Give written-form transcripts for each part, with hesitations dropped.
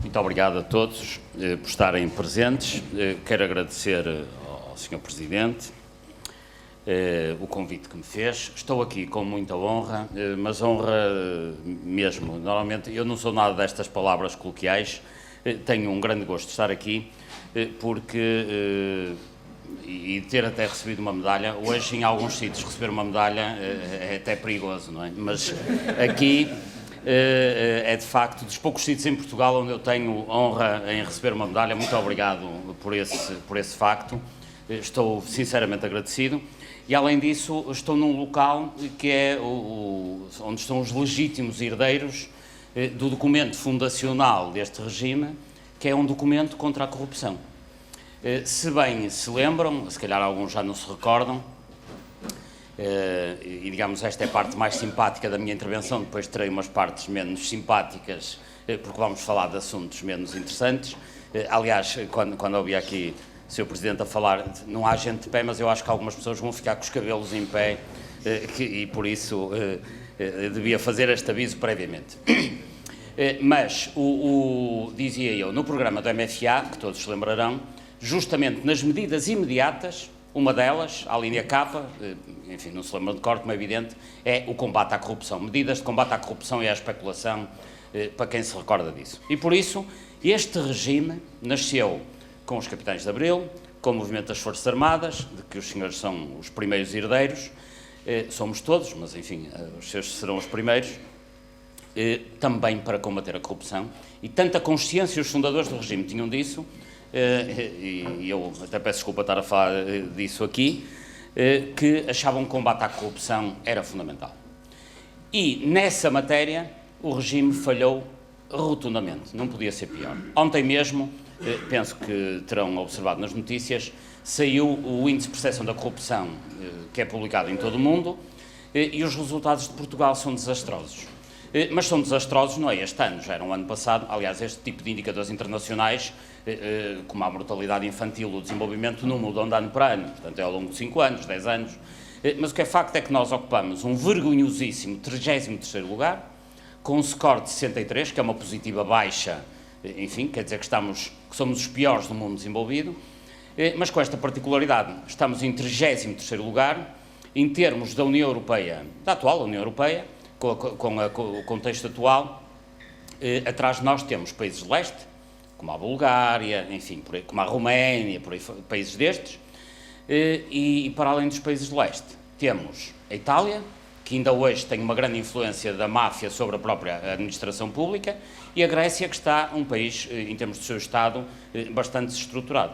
Muito obrigado a todos por estarem presentes. Quero agradecer ao Sr. Presidente o convite que me fez. Estou aqui com muita honra, mas honra mesmo. Normalmente eu não sou nada destas palavras coloquiais. Tenho um grande gosto de estar aqui porque e ter até recebido uma medalha. Hoje, em alguns sítios, receber uma medalha é até perigoso, não é? Mas aqui é de facto dos poucos sítios em Portugal onde eu tenho honra em receber uma medalha. Muito obrigado por esse facto. Estou sinceramente agradecido. E, além disso, estou num local que é onde estão os legítimos herdeiros do documento fundacional deste regime, que é um documento contra a corrupção. Se bem se lembram, se calhar alguns já não se recordam, e digamos esta é a parte mais simpática da minha intervenção, depois terei umas partes menos simpáticas, porque vamos falar de assuntos menos interessantes. Aliás, quando ouvi aqui o Sr. Presidente a falar, não há gente de pé, mas eu acho que algumas pessoas vão ficar com os cabelos em pé, e por isso devia fazer este aviso previamente. Mas, dizia eu, no programa do MFA, que todos se lembrarão, justamente nas medidas imediatas, uma delas, a linha K, enfim, não se lembra de cor, como é evidente, é o combate à corrupção. Medidas de combate à corrupção e à especulação, para quem se recorda disso. E por isso, este regime nasceu com os Capitães de Abril, com o movimento das Forças Armadas, de que os senhores são os primeiros herdeiros, somos todos, mas enfim, os seus serão os primeiros, também para combater a corrupção. E tanta consciência os fundadores do regime tinham disso, e eu até peço desculpa estar a falar disso aqui, que achavam que o combate à corrupção era fundamental. E nessa matéria o regime falhou rotundamente, não podia ser pior. Ontem mesmo, penso que terão observado nas notícias, saiu o índice de percepção da corrupção, que é publicado em todo o mundo, e os resultados de Portugal são desastrosos. Mas são desastrosos não é este ano, já era um ano passado. Aliás, este tipo de indicadores internacionais, como a mortalidade infantil, o desenvolvimento, não mudam de ano para ano, portanto é ao longo de 5 anos, 10 anos, mas o que é facto é que nós ocupamos um vergonhosíssimo 33º lugar, com um score de 63, que é uma positiva baixa, enfim, quer dizer que somos os piores do mundo desenvolvido, mas com esta particularidade, estamos em 33º lugar, em termos da União Europeia, da atual União Europeia, com o contexto atual. Atrás de nós temos países de leste, como a Bulgária, enfim, como a Roménia, por aí, países destes, e para além dos países de leste temos a Itália, que ainda hoje tem uma grande influência da máfia sobre a própria administração pública, e a Grécia, que está um país, em termos do seu Estado, bastante desestruturado.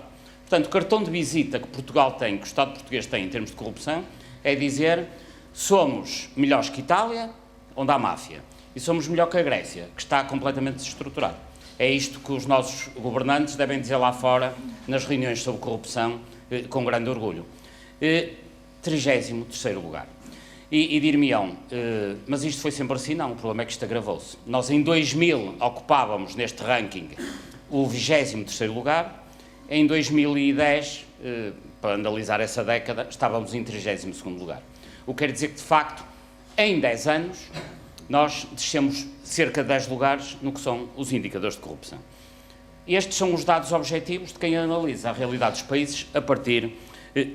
Portanto, o cartão de visita que Portugal tem, que o Estado português tem em termos de corrupção, é dizer: somos melhores que Itália, onde há máfia, e somos melhor que a Grécia, que está completamente desestruturado. É isto que os nossos governantes devem dizer lá fora, nas reuniões sobre corrupção, com grande orgulho. 33º lugar. E dir-me-ão, mas isto foi sempre assim? Não, o problema é que isto agravou-se. Nós em 2000 ocupávamos neste ranking o 23º lugar, em 2010, para analisar essa década, estávamos em 32º lugar. O que quer dizer que, de facto, em 10 anos, nós descemos cerca de 10 lugares no que são os indicadores de corrupção. Estes são os dados objetivos de quem analisa a realidade dos países a partir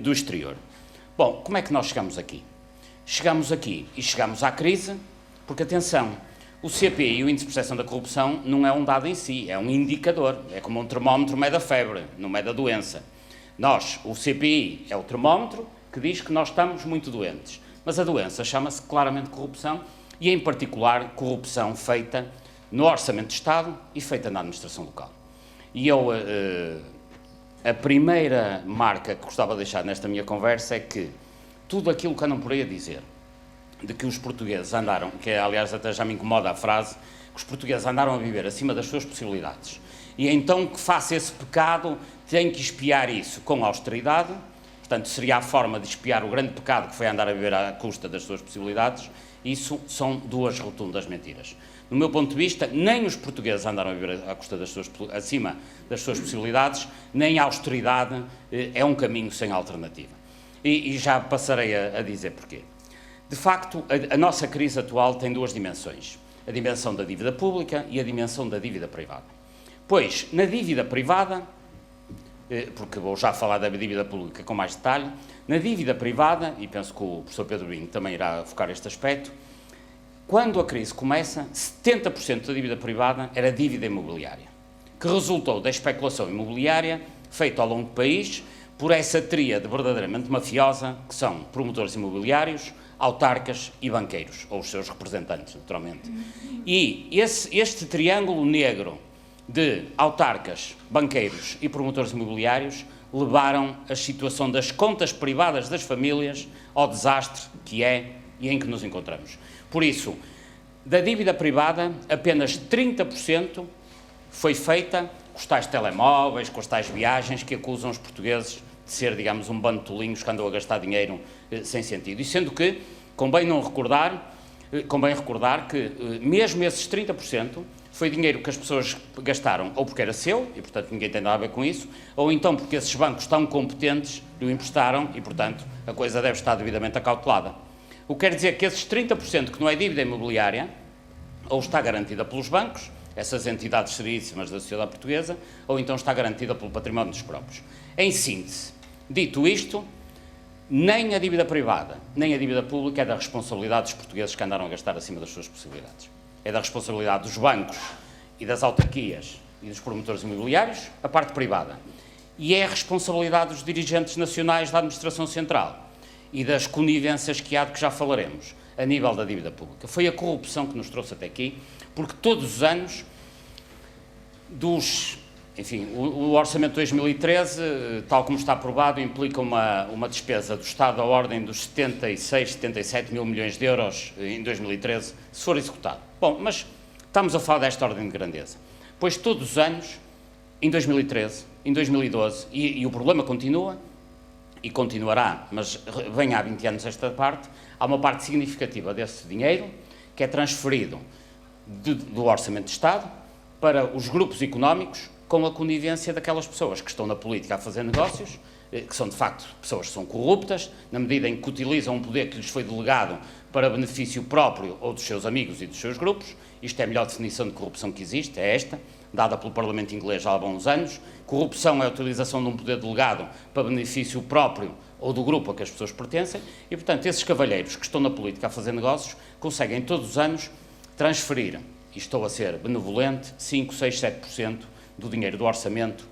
do exterior. Bom, como é que nós chegamos aqui? Chegamos aqui e chegamos à crise, porque, atenção, o CPI, o Índice de Percepção da Corrupção, não é um dado em si, é um indicador. É como um termómetro mede a febre, não mede a doença. O CPI é o termómetro que diz que nós estamos muito doentes. Mas a doença chama-se claramente corrupção, e em particular corrupção feita no Orçamento de Estado e feita na administração local. E eu, a primeira marca que gostava de deixar nesta minha conversa é que tudo aquilo que andam por aí a dizer, de que os portugueses andaram, que aliás até já me incomoda a frase, que os portugueses andaram a viver acima das suas possibilidades, e então que faça esse pecado tem que expiar isso com austeridade. Portanto, seria a forma de expiar o grande pecado que foi andar a viver à custa das suas possibilidades. Isso são duas rotundas mentiras. No meu ponto de vista, nem os portugueses andaram a viver à custa acima das suas possibilidades, nem a austeridade é um caminho sem alternativa. E já passarei a dizer porquê. De facto, a nossa crise atual tem duas dimensões: a dimensão da dívida pública e a dimensão da dívida privada. Pois, na dívida privada, porque vou já falar da dívida pública com mais detalhe, na dívida privada, e penso que o professor Pedro Binho também irá focar este aspecto, quando a crise começa, 70% da dívida privada era dívida imobiliária, que resultou da especulação imobiliária feita ao longo do país por essa tríade verdadeiramente mafiosa, que são promotores imobiliários, autarcas e banqueiros, ou os seus representantes, naturalmente. E este triângulo negro de autarcas, banqueiros e promotores imobiliários levaram a situação das contas privadas das famílias ao desastre que é e em que nos encontramos. Por isso, da dívida privada, apenas 30% foi feita com os tais telemóveis, com as tais viagens que acusam os portugueses de ser, digamos, um bando de tolinhos que andam a gastar dinheiro sem sentido. E sendo que, convém recordar que mesmo esses 30% foi dinheiro que as pessoas gastaram ou porque era seu, e portanto ninguém tem nada a ver com isso, ou então porque esses bancos tão competentes lhe emprestaram e portanto a coisa deve estar devidamente acautelada. O que quer dizer que esses 30% que não é dívida imobiliária, ou está garantida pelos bancos, essas entidades seríssimas da sociedade portuguesa, ou então está garantida pelo património dos próprios. Em síntese, dito isto, nem a dívida privada, nem a dívida pública é da responsabilidade dos portugueses que andaram a gastar acima das suas possibilidades. É da responsabilidade dos bancos e das autarquias e dos promotores imobiliários, a parte privada. E é a responsabilidade dos dirigentes nacionais da administração central e das conivências que há de que já falaremos, a nível da dívida pública. Foi a corrupção que nos trouxe até aqui, porque todos os anos o orçamento de 2013, tal como está aprovado, implica uma despesa do Estado da ordem dos 76, 77 mil milhões de euros em 2013, se for executado. Bom, mas estamos a falar desta ordem de grandeza. Pois todos os anos, em 2013, em 2012, e o problema continua, e continuará, mas vem há 20 anos esta parte, há uma parte significativa desse dinheiro que é transferido do Orçamento de Estado para os grupos económicos com a conivência daquelas pessoas que estão na política a fazer negócios, que são de facto pessoas que são corruptas, na medida em que utilizam um poder que lhes foi delegado para benefício próprio ou dos seus amigos e dos seus grupos. Isto é a melhor definição de corrupção que existe, é esta, dada pelo Parlamento inglês já há bons anos. Corrupção é a utilização de um poder delegado para benefício próprio ou do grupo a que as pessoas pertencem e, portanto, esses cavalheiros que estão na política a fazer negócios conseguem todos os anos transferir, e estou a ser benevolente, 5, 6, 7% do dinheiro do orçamento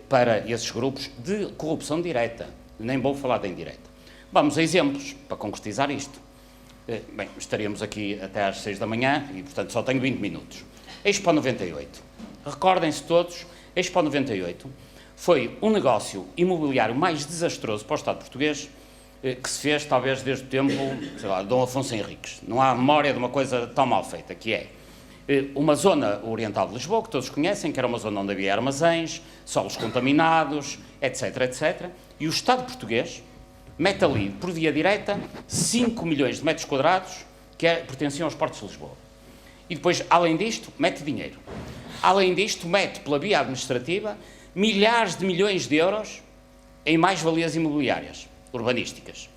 para esses grupos de corrupção direta, nem vou falar da indireta. Vamos a exemplos para concretizar isto. Bem, estaríamos aqui até às 6 da manhã e, portanto, só tenho 20 minutos. Expo 98. Recordem-se todos, Expo 98 foi um negócio imobiliário mais desastroso para o Estado português que se fez, talvez, desde o tempo, sei lá, de Dom Afonso Henriques. Não há memória de uma coisa tão mal feita, que é uma zona oriental de Lisboa, que todos conhecem, que era uma zona onde havia armazéns, solos contaminados, etc, etc. E o Estado português mete ali, por via direta, 5 milhões de metros quadrados que pertenciam aos portos de Lisboa. E depois, além disto, mete dinheiro. Além disto, mete, pela via administrativa, milhares de milhões de euros em mais-valias imobiliárias, urbanísticas.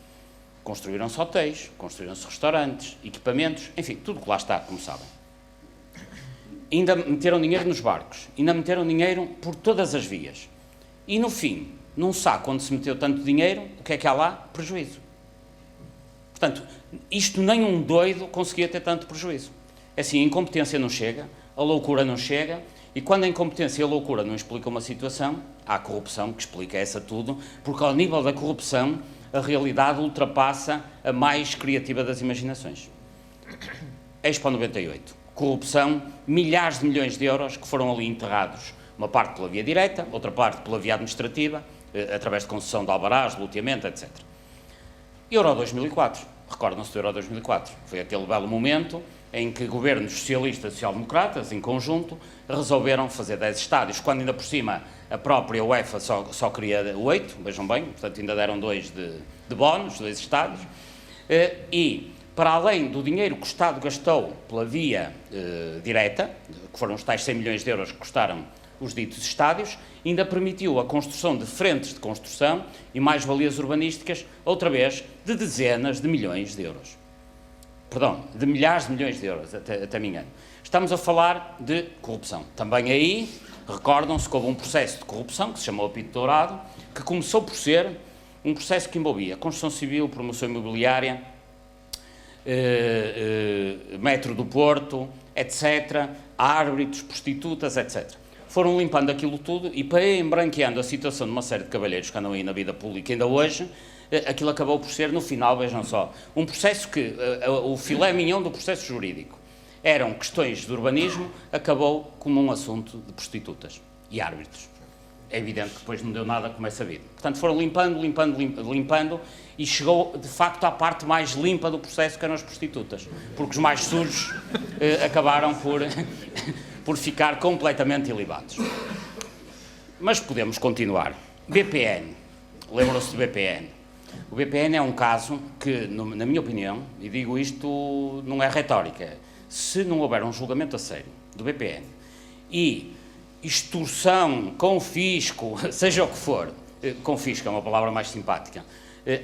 Construíram-se hotéis, construíram-se restaurantes, equipamentos, enfim, tudo que lá está, como sabem. Ainda meteram dinheiro nos barcos, ainda meteram dinheiro por todas as vias. E no fim, num saco onde se meteu tanto dinheiro, o que é que há lá? Prejuízo. Portanto, isto nem um doido conseguia ter tanto prejuízo. Assim, a incompetência não chega, a loucura não chega, e quando a incompetência e a loucura não explicam uma situação, há a corrupção que explica essa tudo, porque ao nível da corrupção, a realidade ultrapassa a mais criativa das imaginações. Expo 98. Corrupção, milhares de milhões de euros que foram ali enterrados, uma parte pela via direta, outra parte pela via administrativa, através de concessão de alvarás, loteamento, etc. Euro 2004, recordam-se do Euro 2004, foi aquele belo momento em que governos socialistas e social-democratas, em conjunto, resolveram fazer 10 estádios, quando ainda por cima a própria UEFA só queria 8, vejam bem, portanto ainda deram 2 de bónus, 2 estádios, e para além do dinheiro que o Estado gastou pela via direta, que foram os tais 100 milhões de euros que custaram os ditos estádios, ainda permitiu a construção de frentes de construção e mais-valias urbanísticas, outra vez, de dezenas de milhões de euros. Perdão, de milhares de milhões de euros, até me engano. Estamos a falar de corrupção. Também aí Recordam-se que houve um processo de corrupção, que se chamou Apito Dourado, que começou por ser um processo que envolvia construção civil, promoção imobiliária, metro do Porto, etc., árbitros, prostitutas, etc. Foram limpando aquilo tudo e, para ir embranqueando a situação de uma série de cavalheiros que andam aí na vida pública ainda hoje, aquilo acabou por ser, no final, vejam só, um processo que, o filé mignon do processo jurídico, eram questões de urbanismo, acabou como um assunto de prostitutas e árbitros. É evidente que depois não deu nada como é sabido. Portanto, foram limpando e chegou, de facto, à parte mais limpa do processo, que eram as prostitutas, porque os mais sujos acabaram por ficar completamente ilibados. Mas podemos continuar. BPN. Lembram-se do BPN? O BPN é um caso que, na minha opinião, e digo isto não é retórica, se não houver um julgamento a sério do BPN e extorsão, confisco, seja o que for, confisco é uma palavra mais simpática,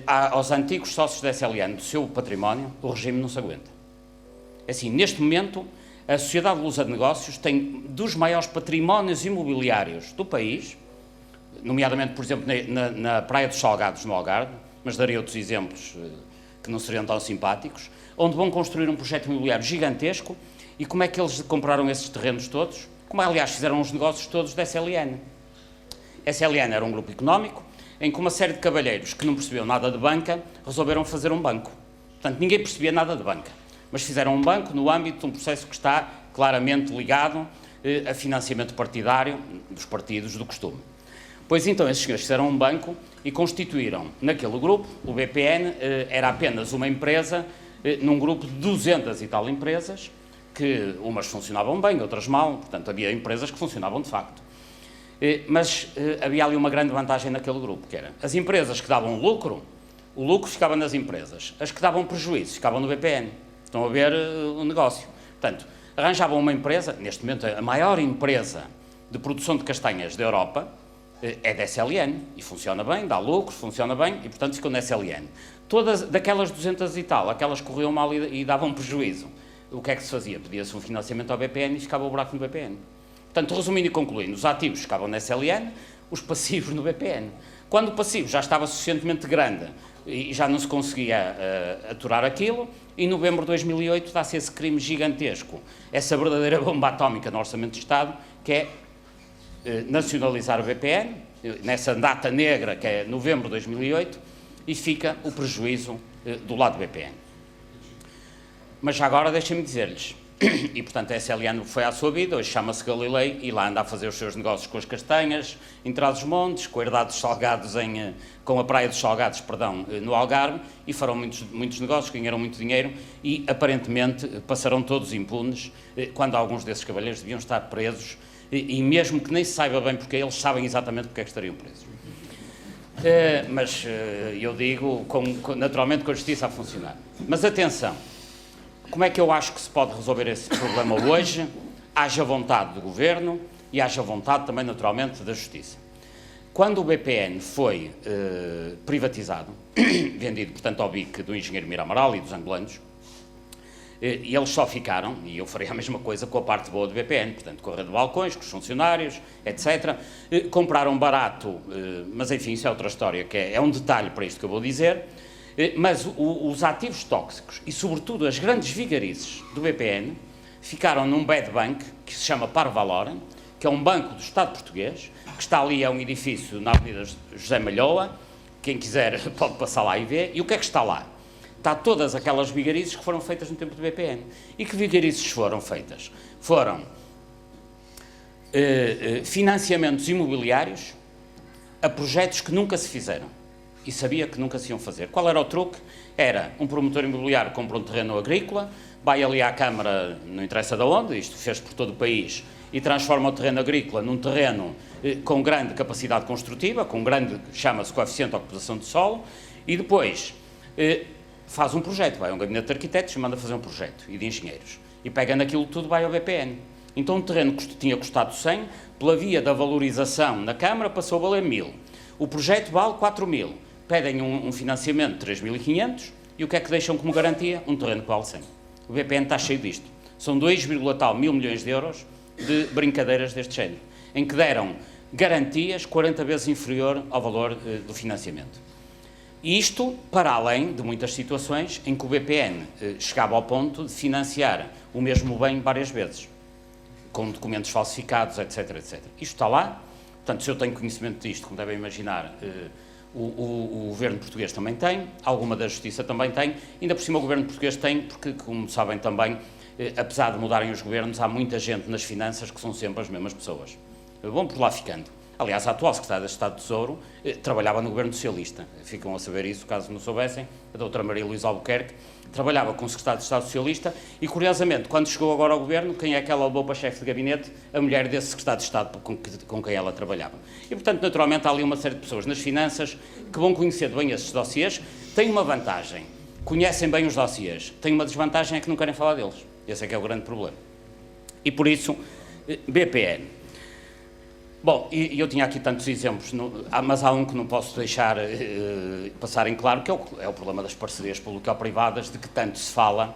aos antigos sócios da SLN do seu património, o regime não se aguenta. Assim, neste momento, a Sociedade de Lusa de Negócios tem dos maiores patrimónios imobiliários do país, nomeadamente, por exemplo, na Praia dos Salgados, no Algarve, mas darei outros exemplos que não seriam tão simpáticos, onde vão construir um projeto imobiliário gigantesco. E como é que eles compraram esses terrenos todos? Como, aliás, fizeram os negócios todos da SLN. A SLN era um grupo económico em que uma série de cavalheiros que não percebiam nada de banca resolveram fazer um banco. Portanto, ninguém percebia nada de banca, mas fizeram um banco no âmbito de um processo que está claramente ligado a financiamento partidário dos partidos do costume. Pois então, esses senhores fizeram um banco e constituíram naquele grupo, o BPN era apenas uma empresa, num grupo de 200 e tal empresas, que umas funcionavam bem, outras mal, portanto havia empresas que funcionavam de facto. Mas havia ali uma grande vantagem naquele grupo, que era as empresas que davam lucro, o lucro ficava nas empresas, as que davam prejuízo ficavam no BPN. Estão a ver o negócio. Portanto, arranjavam uma empresa, neste momento a maior empresa de produção de castanhas da Europa, é da SLN, e funciona bem, dá lucro, funciona bem, e portanto ficou na SLN. Todas, daquelas 200 e tal, aquelas que corriam mal e davam prejuízo, o que é que se fazia? Pedia-se um financiamento ao BPN e ficava o buraco no BPN. Portanto, resumindo e concluindo, os ativos ficavam na SLN, os passivos no BPN. Quando o passivo já estava suficientemente grande e já não se conseguia aturar aquilo, em novembro de 2008 dá-se esse crime gigantesco, essa verdadeira bomba atómica no Orçamento de Estado, que é nacionalizar o BPN, nessa data negra que é novembro de 2008, e fica o prejuízo do lado do BPN. Mas já agora deixem-me dizer-lhes, e portanto a SLN foi à sua vida, hoje chama-se Galilei, e lá anda a fazer os seus negócios com as castanhas, em Trás-os-Montes, com a herdade dos Salgados, com a Praia dos Salgados, perdão, no Algarve, e farão muitos negócios, ganharam muito dinheiro, e aparentemente passarão todos impunes, quando alguns desses cavalheiros deviam estar presos, e mesmo que nem se saiba bem porque eles sabem exatamente porque é que estariam presos. Mas eu digo, naturalmente, com a justiça a funcionar. Mas atenção, como é que eu acho que se pode resolver esse problema hoje? Haja vontade do Governo e haja vontade também, naturalmente, da Justiça. Quando o BPN foi privatizado, vendido, portanto, ao BIC do engenheiro Mira Amaral e dos angolanos, e eles só ficaram, e eu farei a mesma coisa com a parte boa do BPN, portanto, com a rede de balcões, com os funcionários, etc. Compraram barato, mas enfim, isso é outra história, que é um detalhe para isto que eu vou dizer, mas os ativos tóxicos e, sobretudo, as grandes vigarices do BPN ficaram num bad bank, que se chama Parvalor, que é um banco do Estado português, que está ali, é um edifício na Avenida José Malhoa, quem quiser pode passar lá e ver, e o que é que está lá? Está todas aquelas vigarices que foram feitas no tempo do BPN. E que vigarices foram feitas? Foram financiamentos imobiliários a projetos que nunca se fizeram. E sabia que nunca se iam fazer. Qual era o truque? Era um promotor imobiliário que compra um terreno agrícola, vai ali à Câmara, não interessa de onde, isto fez por todo o país, e transforma o terreno agrícola num terreno com grande capacidade construtiva, com grande, chama-se coeficiente de ocupação de solo, e depois faz um projeto, vai a um gabinete de arquitetos e manda fazer um projeto, e de engenheiros. E pega naquilo tudo, vai ao BPN. Então o terreno que tinha custado 100, pela via da valorização na Câmara, passou a valer 1000. O projeto vale 4000. Pedem um financiamento de 3.500 e o que é que deixam como garantia? Um terreno que vale 100. O BPN está cheio disto. São 2, tal mil milhões de euros de brincadeiras deste género, em que deram garantias 40 vezes inferior ao valor do financiamento. E isto para além de muitas situações em que o BPN chegava ao ponto de financiar o mesmo bem várias vezes, com documentos falsificados, etc, etc. Isto está lá, portanto, se eu tenho conhecimento disto, como devem imaginar, o governo português também tem, alguma da justiça também tem, ainda por cima o governo português tem, porque, como sabem também, apesar de mudarem os governos, há muita gente nas finanças que são sempre as mesmas pessoas. Vão por lá ficando. Aliás, a atual secretária de Estado do Tesouro trabalhava no governo socialista. Ficam a saber isso, caso não soubessem. A doutora Maria Luísa Albuquerque trabalhava com o secretário de Estado socialista e, curiosamente, quando chegou agora ao governo, quem é que ela levou para chefe de gabinete? A mulher desse secretário de Estado com quem ela trabalhava. E, portanto, naturalmente, há ali uma série de pessoas nas finanças que vão conhecer bem esses dossiês. Têm uma vantagem, conhecem bem os dossiês. Têm uma desvantagem, é que não querem falar deles. Esse é que é o grande problema. E, por isso, BPN. Bom, e eu tinha aqui tantos exemplos, mas há um que não posso deixar passar em claro, que é o problema das parcerias público-privadas, de que tanto se fala.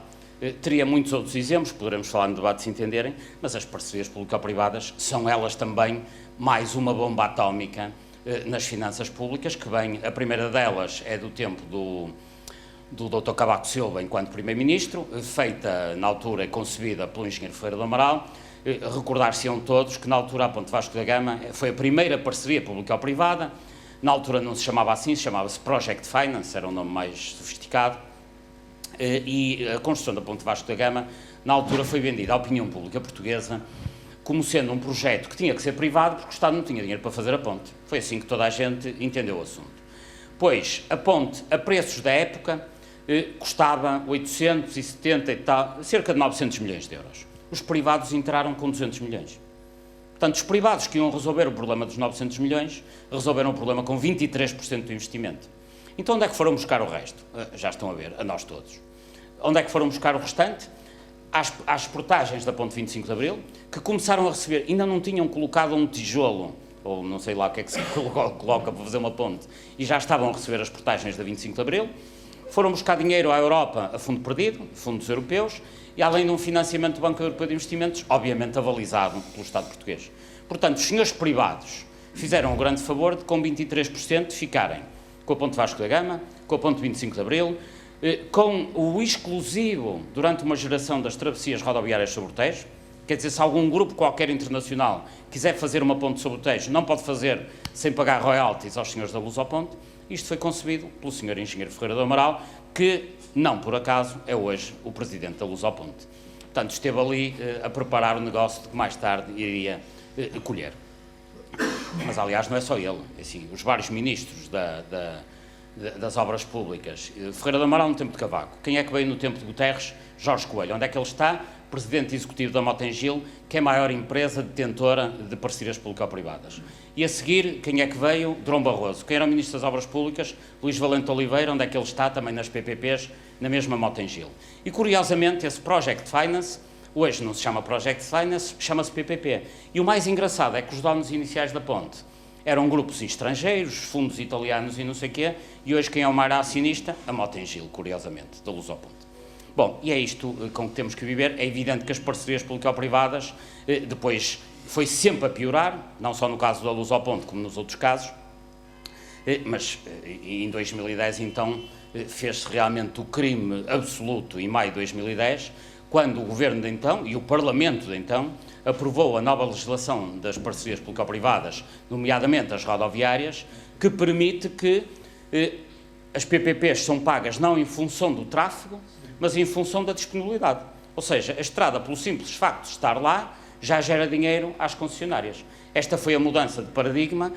Teria muitos outros exemplos, poderemos falar no debate se entenderem, mas as parcerias público-privadas são elas também mais uma bomba atómica nas finanças públicas, que vem, a primeira delas é do tempo do Dr. Cavaco Silva enquanto Primeiro-Ministro, feita na altura e concebida pelo engenheiro Ferreira do Amaral. Recordar-se-ão todos que na altura a Ponte Vasco da Gama foi a primeira parceria público-privada, na altura não se chamava assim, se chamava-se Project Finance, era um nome mais sofisticado, e a construção da Ponte Vasco da Gama na altura foi vendida à opinião pública portuguesa como sendo um projeto que tinha que ser privado porque o Estado não tinha dinheiro para fazer a ponte. Foi assim que toda a gente entendeu o assunto. Pois, a ponte, a preços da época, custava 870 e tal, cerca de 900 milhões de euros. Os privados entraram com 200 milhões. Portanto, os privados que iam resolver o problema dos 900 milhões, resolveram o problema com 23% do investimento. Então, onde é que foram buscar o resto? Já estão a ver, a nós todos. Onde é que foram buscar o restante? Às portagens da Ponte 25 de Abril, que começaram a receber, ainda não tinham colocado um tijolo, ou não sei lá o que é que se coloca para fazer uma ponte, e já estavam a receber as portagens da 25 de Abril, foram buscar dinheiro à Europa a fundo perdido, fundos europeus, e além de um financiamento do Banco Europeu de Investimentos, obviamente avalizado pelo Estado português. Portanto, os senhores privados fizeram o grande favor de, com 23%, ficarem com a Ponte Vasco da Gama, com a Ponte 25 de Abril, com o exclusivo, durante uma geração, das travessias rodoviárias sobre o Tejo. Quer dizer, se algum grupo qualquer internacional quiser fazer uma ponte sobre o Tejo, não pode fazer sem pagar royalties aos senhores da Lusoponte. Isto foi concebido pelo senhor engenheiro Ferreira do Amaral, que, não por acaso, é hoje o presidente da Lusoponte. Portanto, esteve ali a preparar o negócio de que mais tarde iria colher. Mas, aliás, não é só ele. Assim, os vários ministros das obras públicas. Ferreira do Amaral no tempo de Cavaco. Quem é que veio no tempo de Guterres? Jorge Coelho. Onde é que ele está? Presidente executivo da Motengil, que é a maior empresa detentora de parcerias público-privadas. E a seguir, quem é que veio? Durão Barroso. Quem era o Ministro das Obras Públicas? Luís Valente Oliveira, onde é que ele está? Também nas PPPs, na mesma Motengil. E, curiosamente, esse Project Finance, hoje não se chama Project Finance, chama-se PPP. E o mais engraçado é que os donos iniciais da ponte eram grupos estrangeiros, fundos italianos e não sei o quê, e hoje quem é o maior acionista? A Motengil, curiosamente, da Lusoponte. Bom, e é isto com que temos que viver. É evidente que as parcerias público-privadas depois foi sempre a piorar, não só no caso da Lusoponte como nos outros casos, mas em 2010 então fez-se realmente o crime absoluto em maio de 2010, quando o Governo de então e o Parlamento de então aprovou a nova legislação das parcerias público-privadas, nomeadamente as rodoviárias, que permite que as PPPs são pagas não em função do tráfego, mas em função da disponibilidade. Ou seja, a estrada, pelo simples facto de estar lá, já gera dinheiro às concessionárias. Esta foi a mudança de paradigma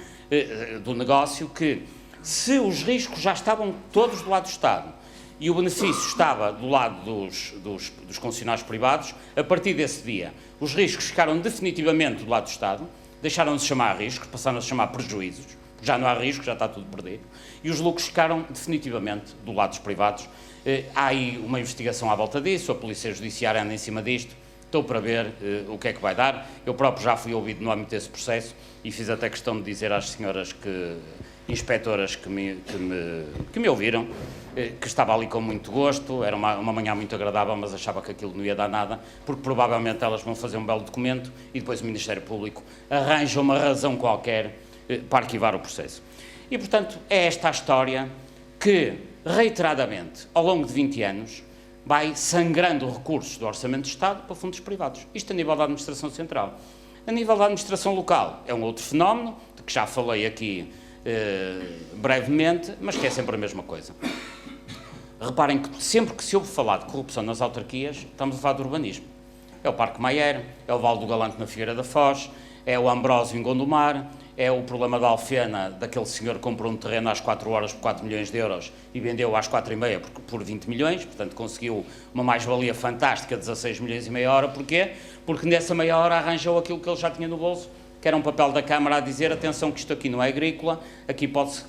do negócio, que se os riscos já estavam todos do lado do Estado e o benefício estava do lado dos concessionários privados, a partir desse dia os riscos ficaram definitivamente do lado do Estado, deixaram de se chamar riscos, passaram a se chamar prejuízos, já não há risco, já está tudo perdido, e os lucros ficaram definitivamente do lado dos privados. Há aí uma investigação à volta disso, a Polícia Judiciária anda em cima disto, estou para ver o que é que vai dar. Eu próprio já fui ouvido no âmbito desse processo e fiz até questão de dizer às senhoras que inspectoras que me ouviram, que estava ali com muito gosto, era uma manhã muito agradável, mas achava que aquilo não ia dar nada, porque provavelmente elas vão fazer um belo documento e depois o Ministério Público arranja uma razão qualquer para arquivar o processo. E, portanto, é esta a história que, reiteradamente, ao longo de 20 anos, vai sangrando recursos do Orçamento de Estado para fundos privados. Isto a nível da Administração Central. A nível da Administração Local é um outro fenómeno, de que já falei aqui brevemente, mas que é sempre a mesma coisa. Reparem que sempre que se ouve falar de corrupção nas autarquias, estamos a falar de urbanismo. É o Parque Maier, é o Vale do Galante na Figueira da Foz, é o Ambrósio em Gondomar, é o problema da Alfena, daquele senhor que comprou um terreno às 4 horas por 4 milhões de euros e vendeu às 4h30 por 20 milhões, portanto conseguiu uma mais-valia fantástica de 16 milhões e meia hora. Porquê? Porque nessa meia hora arranjou aquilo que ele já tinha no bolso, que era um papel da Câmara a dizer: atenção que isto aqui não é agrícola, aqui pode-se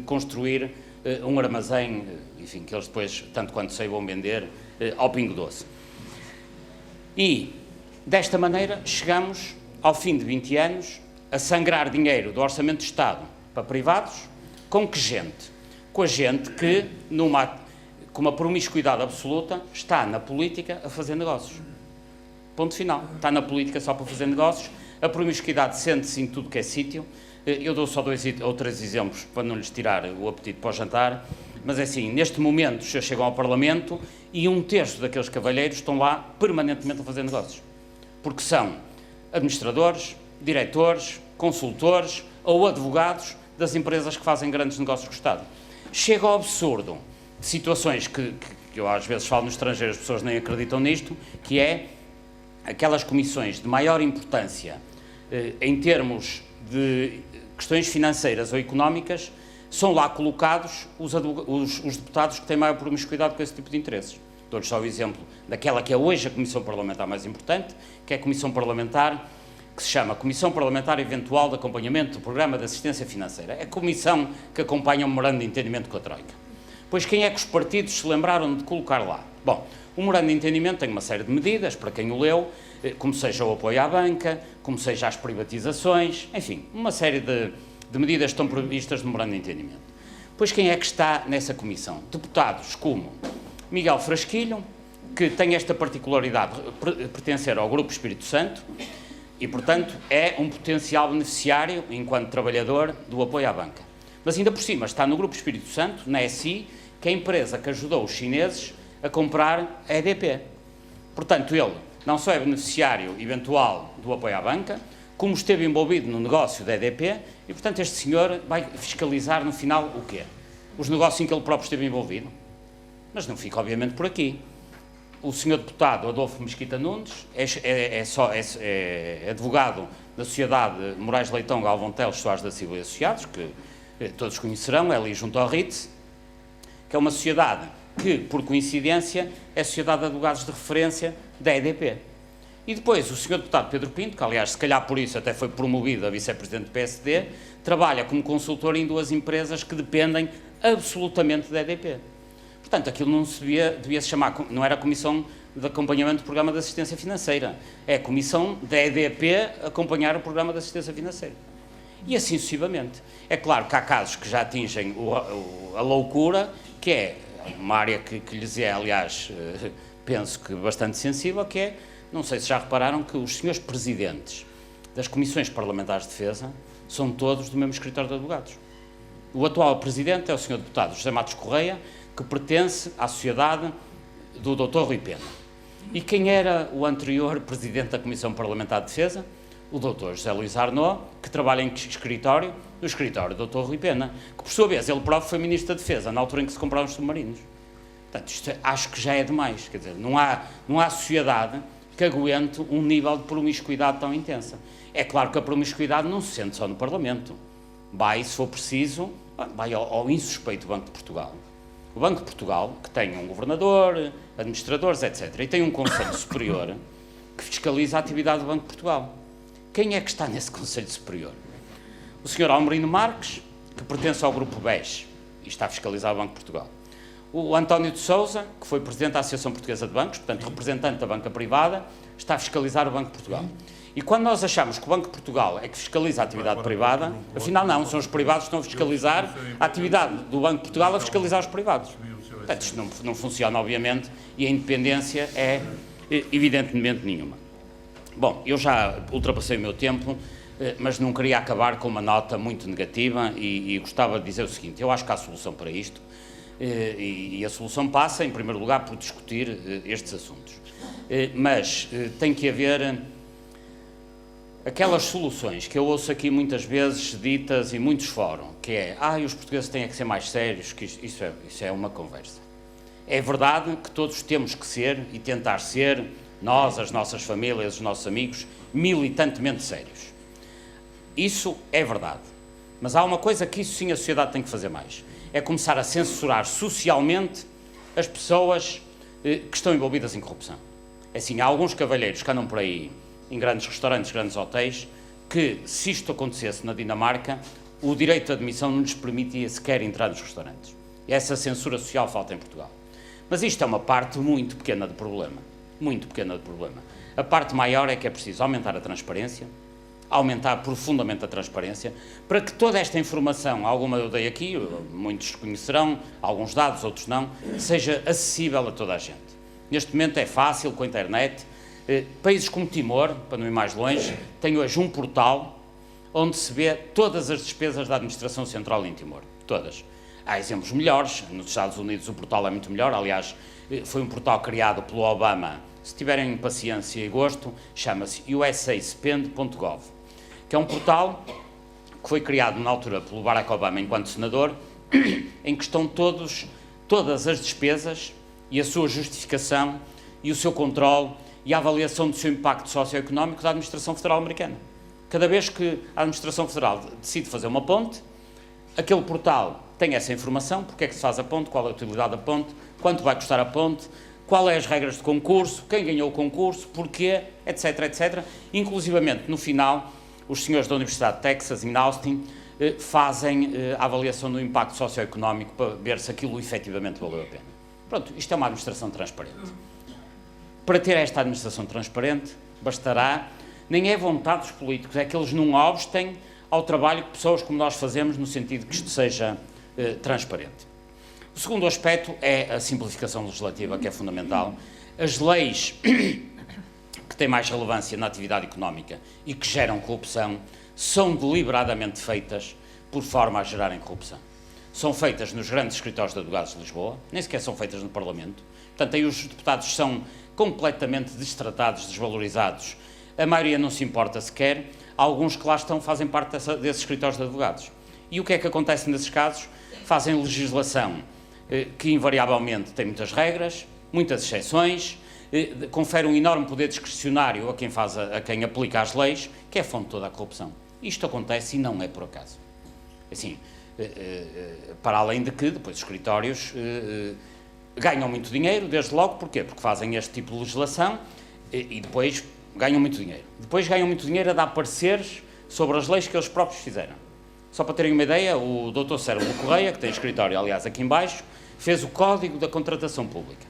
construir um armazém, enfim, que eles depois, tanto quanto sei, vão vender ao Pingo Doce. E, desta maneira, chegamos ao fim de 20 anos a sangrar dinheiro do Orçamento de Estado para privados. Com que gente? Com a gente que, com uma promiscuidade absoluta, está na política a fazer negócios. Ponto final. Está na política só para fazer negócios. A promiscuidade sente-se em tudo que é sítio. Eu dou só 2 ou 3 exemplos para não lhes tirar o apetite para o jantar, mas é assim, neste momento os senhores chegam ao Parlamento e 1/3 daqueles cavalheiros estão lá permanentemente a fazer negócios. Porque são administradores, diretores, consultores ou advogados das empresas que fazem grandes negócios com o Estado. Chega ao absurdo de situações que eu às vezes falo no estrangeiro, as pessoas nem acreditam nisto, que é aquelas comissões de maior importância em termos de questões financeiras ou económicas, são lá colocados os deputados que têm maior promiscuidade com esse tipo de interesses. Dou-lhes só o exemplo daquela que é hoje a Comissão Parlamentar mais importante, que é a Comissão Parlamentar, que se chama Comissão Parlamentar Eventual de Acompanhamento do Programa de Assistência Financeira. É a comissão que acompanha o memorando de entendimento com a Troika. Pois quem é que os partidos se lembraram de colocar lá? Bom, o memorando de entendimento tem uma série de medidas, para quem o leu, como seja o apoio à banca, como seja as privatizações, enfim, uma série de medidas que estão previstas no memorando de entendimento. Pois quem é que está nessa comissão? Deputados como Miguel Frasquilho, que tem esta particularidade de pertencer ao Grupo Espírito Santo e, portanto, é um potencial beneficiário, enquanto trabalhador, do apoio à banca. Mas ainda por cima está no Grupo Espírito Santo, na SI, que é a empresa que ajudou os chineses a comprar a EDP. Portanto, ele não só é beneficiário eventual do apoio à banca, como esteve envolvido no negócio da EDP e, portanto, este senhor vai fiscalizar no final o quê? Os negócios em que ele próprio esteve envolvido. Mas não fica, obviamente, por aqui. O senhor deputado Adolfo Mesquita Nunes é advogado da Sociedade Moraes Leitão Galvão Teles Soares da Silva e Associados, que todos conhecerão, é ali junto ao RITS, que é uma sociedade que, por coincidência, é a Sociedade de Advogados de Referência da EDP. E depois o senhor deputado Pedro Pinto, que aliás, se calhar por isso até foi promovido a vice-presidente do PSD, trabalha como consultor em 2 empresas que dependem absolutamente da EDP. Portanto, aquilo não se devia-se chamar, não era a Comissão de Acompanhamento do Programa de Assistência Financeira, é a Comissão da EDP acompanhar o Programa de Assistência Financeira. E assim sucessivamente. É claro que há casos que já atingem a loucura, que é uma área que lhes é, aliás, penso que bastante sensível, que é, não sei se já repararam, que os senhores presidentes das Comissões Parlamentares de Defesa são todos do mesmo escritório de advogados. O atual presidente é o senhor deputado José Matos Correia, que pertence à sociedade do Dr. Rui Pena. E quem era o anterior presidente da Comissão Parlamentar de Defesa? O Dr. José Luís Arnaud, que trabalha em escritório, no escritório do Dr. Rui Pena, que por sua vez ele próprio foi Ministro da Defesa, na altura em que se compraram os submarinos. Portanto, isto acho que já é demais, quer dizer, não há sociedade que aguente um nível de promiscuidade tão intensa. É claro que a promiscuidade não se sente só no Parlamento. Vai, se for preciso, vai ao insuspeito Banco de Portugal. O Banco de Portugal, que tem um governador, administradores, etc., e tem um Conselho Superior que fiscaliza a atividade do Banco de Portugal. Quem é que está nesse Conselho Superior? O Sr. Almerino Marques, que pertence ao Grupo BES e está a fiscalizar o Banco de Portugal. O António de Sousa, que foi Presidente da Associação Portuguesa de Bancos, portanto, representante da banca privada, está a fiscalizar o Banco de Portugal. E quando nós achamos que o Banco de Portugal é que fiscaliza a atividade privada, afinal não, são os privados que estão a fiscalizar a atividade do Banco de Portugal a fiscalizar os privados. Portanto, isto não funciona, obviamente, e a independência é evidentemente nenhuma. Bom, eu já ultrapassei o meu tempo, mas não queria acabar com uma nota muito negativa e gostava de dizer o seguinte: eu acho que há solução para isto e a solução passa, em primeiro lugar, por discutir estes assuntos. Mas tem que haver aquelas soluções que eu ouço aqui muitas vezes ditas e muitos fóruns, que é, os portugueses têm que ser mais sérios, que isso é uma conversa. É verdade que todos temos que ser e tentar ser, nós, as nossas famílias, os nossos amigos, militantemente sérios. Isso é verdade. Mas há uma coisa que isso sim a sociedade tem que fazer mais. É começar a censurar socialmente as pessoas que estão envolvidas em corrupção. É assim, há alguns cavalheiros que andam por aí em grandes restaurantes, grandes hotéis, que se isto acontecesse na Dinamarca, o direito de admissão não lhes permitia sequer entrar nos restaurantes. E essa censura social falta em Portugal. Mas isto é uma parte muito pequena do problema. Muito pequena do problema. A parte maior é que é preciso aumentar a transparência, aumentar profundamente a transparência, para que toda esta informação, alguma eu dei aqui, muitos conhecerão, alguns dados, outros não, seja acessível a toda a gente. Neste momento é fácil, com a internet. Países como Timor, para não ir mais longe, têm hoje um portal onde se vê todas as despesas da Administração Central em Timor. Todas. Há exemplos melhores. Nos Estados Unidos o portal é muito melhor. Aliás, foi um portal criado pelo Obama. Se tiverem paciência e gosto, chama-se usaspend.gov, que é um portal que foi criado na altura pelo Barack Obama enquanto senador, em que estão todas as despesas e a sua justificação e o seu controle e a avaliação do seu impacto socioeconómico da Administração Federal Americana. Cada vez que a Administração Federal decide fazer uma ponte, aquele portal tem essa informação, porque é que se faz a ponte, qual é a utilidade da ponte, quanto vai custar a ponte, qual é as regras de concurso, quem ganhou o concurso, porquê, etc, etc. Inclusivamente, no final, os senhores da Universidade de Texas, em Austin, fazem a avaliação do impacto socioeconómico para ver se aquilo efetivamente valeu a pena. Pronto, isto é uma administração transparente. Para ter esta administração transparente, bastará, nem é vontade dos políticos, é que eles não obstem ao trabalho que pessoas como nós fazemos, no sentido que isto seja transparente. O segundo aspecto é a simplificação legislativa, que é fundamental. As leis que têm mais relevância na atividade económica e que geram corrupção são deliberadamente feitas por forma a gerarem corrupção. São feitas nos grandes escritórios de advogados de Lisboa, nem sequer são feitas no Parlamento. Portanto, aí os deputados são completamente destratados, desvalorizados. A maioria não se importa sequer. Alguns que lá estão fazem parte desses escritórios de advogados. E o que é que acontece nesses casos? Fazem legislação que invariavelmente tem muitas regras, muitas exceções, confere um enorme poder discricionário a quem aplica as leis, que é fonte de toda a corrupção. Isto acontece e não é por acaso. Assim, para além de que depois os escritórios ganham muito dinheiro, desde logo, porquê? Porque fazem este tipo de legislação e depois ganham muito dinheiro. Depois ganham muito dinheiro a dar pareceres sobre as leis que eles próprios fizeram. Só para terem uma ideia, o Dr. Sérgio Correia, que tem escritório, aliás, aqui em baixo, fez o Código da Contratação Pública.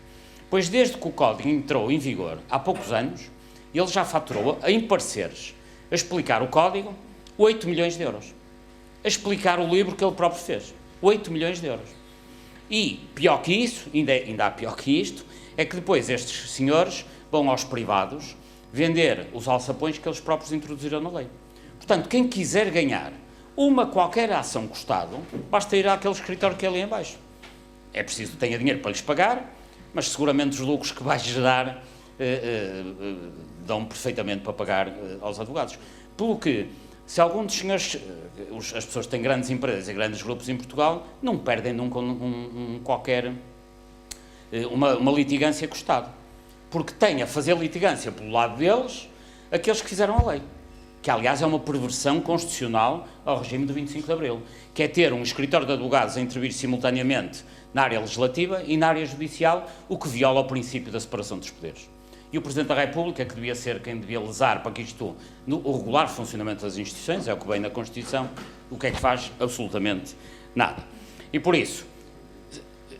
Pois desde que o Código entrou em vigor há poucos anos, ele já faturou, em pareceres, a explicar o Código, 8 milhões de euros. A explicar o livro que ele próprio fez. 8 milhões de euros. E, pior que isso, ainda há pior que isto, é que depois estes senhores vão aos privados vender os alçapões que eles próprios introduziram na lei. Portanto, quem quiser ganhar uma qualquer ação com o Estado, basta ir àquele escritório que é ali em baixo. É preciso que tenha dinheiro para lhes pagar, mas seguramente os lucros que vai gerar dão perfeitamente para pagar aos advogados. Pelo que, se algum dos senhores, as pessoas que têm grandes empresas e grandes grupos em Portugal, não perdem nunca uma litigância com o Estado. Porque têm a fazer litigância pelo lado deles aqueles que fizeram a lei. Que, aliás, é uma perversão constitucional ao regime de 25 de Abril, que é ter um escritório de advogados a intervir simultaneamente na área legislativa e na área judicial, o que viola o princípio da separação dos poderes. E o Presidente da República, que devia ser quem devia lesar para que isto, o regular funcionamento das instituições, é o que vem na Constituição, o que é que faz? Absolutamente nada. E por isso,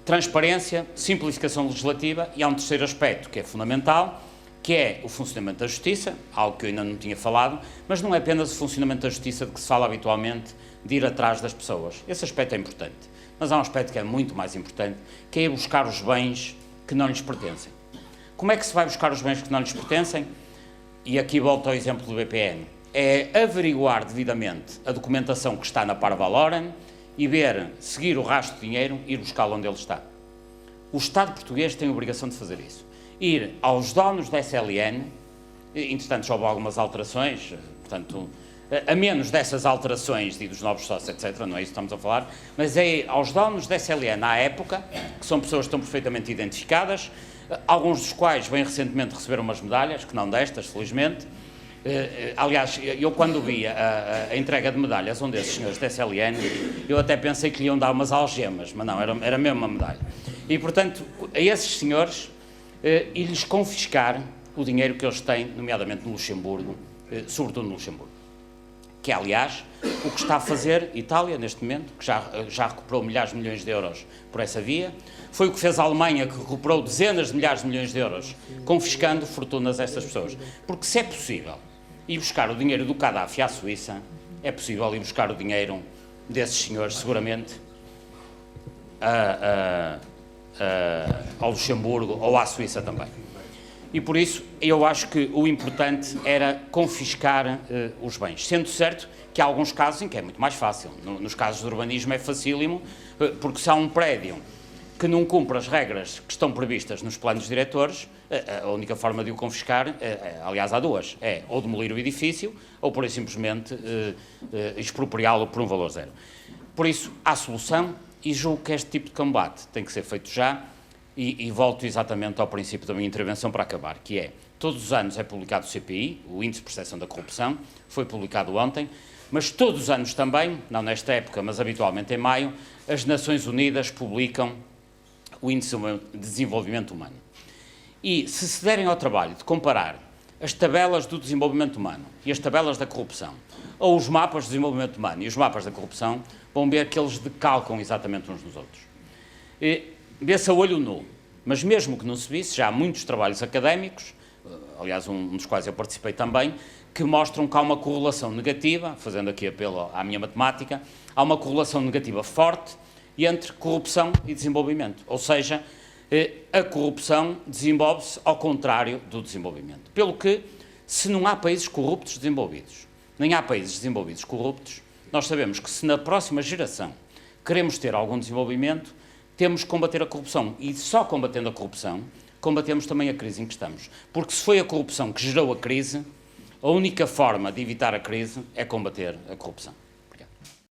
transparência, simplificação legislativa, e há um terceiro aspecto que é fundamental, que é o funcionamento da justiça, algo que eu ainda não tinha falado, mas não é apenas o funcionamento da justiça de que se fala habitualmente, de ir atrás das pessoas. Esse aspecto é importante. Mas há um aspecto que é muito mais importante, que é ir buscar os bens que não lhes pertencem. Como é que se vai buscar os bens que não lhes pertencem? E aqui volto ao exemplo do BPN. É averiguar devidamente a documentação que está na Parva Loren e ver, seguir o rastro de dinheiro e ir buscá-lo onde ele está. O Estado português tem a obrigação de fazer isso. Ir aos donos da SLN, entretanto já houve algumas alterações, portanto, a menos dessas alterações e dos novos sócios, etc., não é isso que estamos a falar, mas é ir aos donos da SLN à época, que são pessoas que estão perfeitamente identificadas, alguns dos quais bem recentemente receberam umas medalhas, que não destas, felizmente. Aliás, eu quando vi a entrega de medalhas a um desses senhores da SLN, eu até pensei que lhe iam dar umas algemas, mas não, era mesmo uma medalha. E, portanto, a esses senhores, e lhes confiscar o dinheiro que eles têm, nomeadamente no Luxemburgo, sobretudo no Luxemburgo. Que é, aliás, o que está a fazer Itália, neste momento, que já recuperou milhares de milhões de euros por essa via. Foi o que fez a Alemanha, que recuperou dezenas de milhares de milhões de euros, confiscando fortunas a estas pessoas. Porque se é possível ir buscar o dinheiro do Gaddafi à Suíça, é possível ir buscar o dinheiro desses senhores, seguramente, ao Luxemburgo ou à Suíça também. E por isso eu acho que o importante era confiscar os bens, sendo certo que há alguns casos em que é muito mais fácil. Nos casos de urbanismo é facílimo, porque se há um prédio que não cumpre as regras que estão previstas nos planos diretores, a única forma de o confiscar, aliás há duas, é ou demolir o edifício ou por simplesmente expropriá-lo por um valor zero. Por isso há solução e julgo que este tipo de combate tem que ser feito já. E volto exatamente ao princípio da minha intervenção para acabar, que é, todos os anos é publicado o CPI, o Índice de Percepção da Corrupção, foi publicado ontem, mas todos os anos também, não nesta época, mas habitualmente em maio, as Nações Unidas publicam o Índice de Desenvolvimento Humano. E se derem ao trabalho de comparar as tabelas do desenvolvimento humano e as tabelas da corrupção, ou os mapas do desenvolvimento humano e os mapas da corrupção, vão ver que eles decalcam exatamente uns nos outros. Vê-se a olho nu, mas mesmo que não se visse, já há muitos trabalhos académicos, aliás um dos quais eu participei também, que mostram que há uma correlação negativa, fazendo aqui apelo à minha matemática, há uma correlação negativa forte entre corrupção e desenvolvimento, ou seja, a corrupção desenvolve-se ao contrário do desenvolvimento. Pelo que, se não há países corruptos desenvolvidos, nem há países desenvolvidos corruptos, nós sabemos que se na próxima geração queremos ter algum desenvolvimento, temos que combater a corrupção. E só combatendo a corrupção, combatemos também a crise em que estamos. Porque se foi a corrupção que gerou a crise, a única forma de evitar a crise é combater a corrupção.